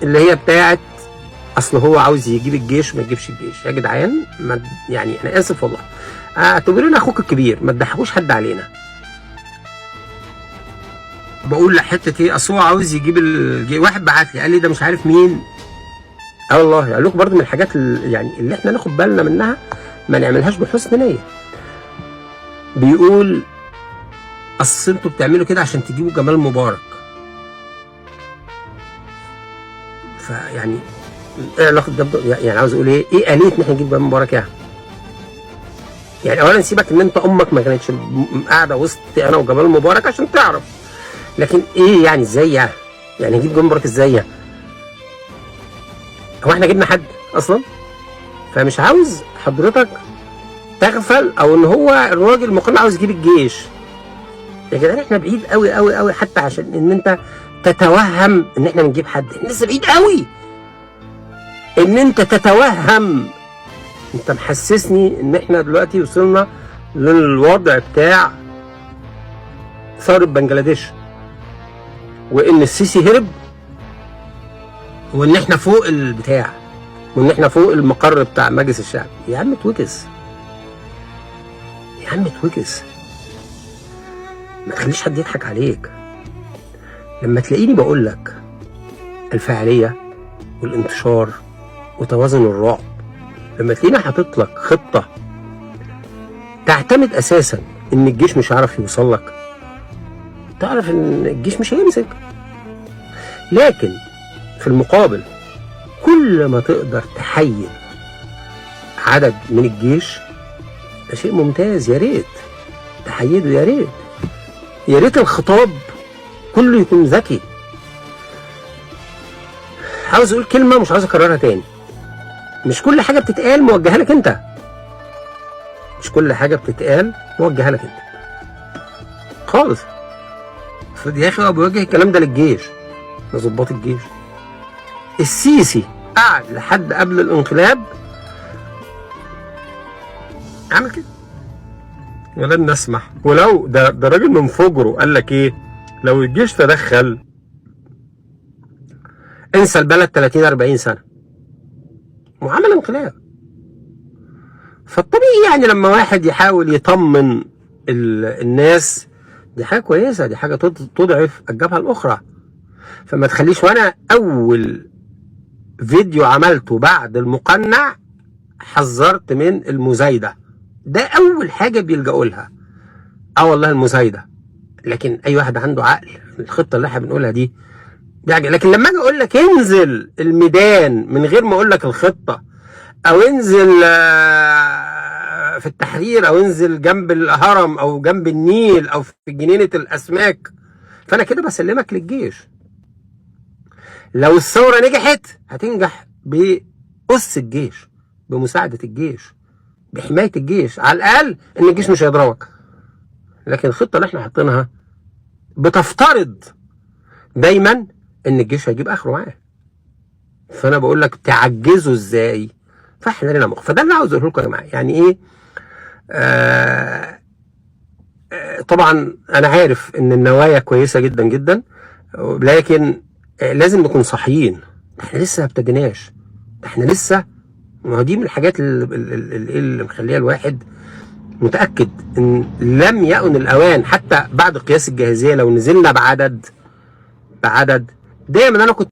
اللي هي بتاعت اصل هو عاوز يجيب الجيش وما يجيبش الجيش. يا جدعان ما يعني انا اسف والله، اعتبرنا اخوك الكبير، ما تضحكوش حد علينا. بقول لحته ايه، اصل هو عاوز يجيب واحد بعت لي قال لي ده مش عارف مين. والله اقول لكم برضه من الحاجات يعني اللي احنا ناخد بالنا منها ما نعملهاش بحسن نيه. بيقول اصل انتوا بتعملوا كده عشان تجيبوا جمال مبارك. فيعني ايه علاقه ده يعني عاوز اقول ايه آلية ان احنا نجيب جمال مبارك يعني اولا سيبك ان انت امك ما كانتش قاعده وسط انا وجمال مبارك عشان تعرف، لكن ايه يعني ازاي يعني نجيب جمال مبارك ازاي هو احنا جبنا حد اصلا؟ فمش عاوز حضرتك تغفل او ان هو الراجل مقنع عاوز يجيب الجيش. يا جدعان احنا بعيد قوي قوي قوي حتى عشان ان انت تتوهم ان احنا بنجيب حد. احنا لسه بعيد قوي ان انت تتوهم. انت محسسني ان احنا دلوقتي وصلنا للوضع بتاع ثورة بنجلاديش، وان السيسي هرب، وان احنا فوق البتاع، وان احنا فوق المقر بتاع مجلس الشعب. يا عم اتوكس، يا عم اتوكس، ما تخليش حد يضحك عليك. لما تلاقيني بقول لك الفاعليه والانتشار وتوازن الرعب، لما تلاقيني حاطط لك خطه تعتمد اساسا ان الجيش مش هيعرف يوصل لك، تعرف ان الجيش مش هيمسك. لكن في المقابل كل ما تقدر تحيد عدد من الجيش ده شيء ممتاز. يا ريت تحيده، يا ريت الخطاب كله يكون ذكي. عاوز اقول كلمه مش عاوز اكررها تاني، مش كل حاجه بتتقال موجهه لك انت، مش كل حاجه بتتقال موجهه لك انت خالص. افرض يا اخي هو بيوجه الكلام ده للجيش، لضباط الجيش. السيسي قعد لحد قبل الانقلاب عمل كده ولن نسمح. ولو ده راجل من فجره قال لك ايه، لو الجيش تدخل انسى البلد 30 40 سنه، وعمل انقلاب. فالطبيعي يعني لما واحد يحاول يطمن الناس دي حاجه كويسه، دي حاجه تضعف الجبهه الاخرى. فما تخليش. وانا اول فيديو عملته بعد المقنع حذرت من المزايده، ده اول حاجه بيلجأوا لها. والله المزايده. لكن اي واحد عنده عقل الخطه اللي احنا بنقولها دي بيعجل. لكن لما اجي اقول لك انزل الميدان من غير ما اقول لك الخطه، او انزل في التحرير، او انزل جنب الهرم، او جنب النيل، او في جنينه الاسماك، فانا كده بسلمك للجيش. لو الثوره نجحت هتنجح بأس الجيش، بمساعده الجيش، بحمايه الجيش، على الاقل ان الجيش مش هيضربك. لكن الخطه اللي احنا حاطينها بتفترض دايما ان الجيش هيجيب اخره معاه. فانا بقول لك تعجزوا ازاي؟ فاحنا لنا مخ. فده اللي عاوز اقوله لكم يا جماعه. يعني ايه؟ طبعا انا عارف ان النوايا كويسه جدا جدا، لكن لازم نكون صحيين. احنا لسه ما ابتديناش، احنا لسه. ما هو دي من الحاجات اللي مخليها الواحد متاكد ان لم يأن الاوان حتى بعد قياس الجاهزيه لو نزلنا بعدد دايما. انا كنت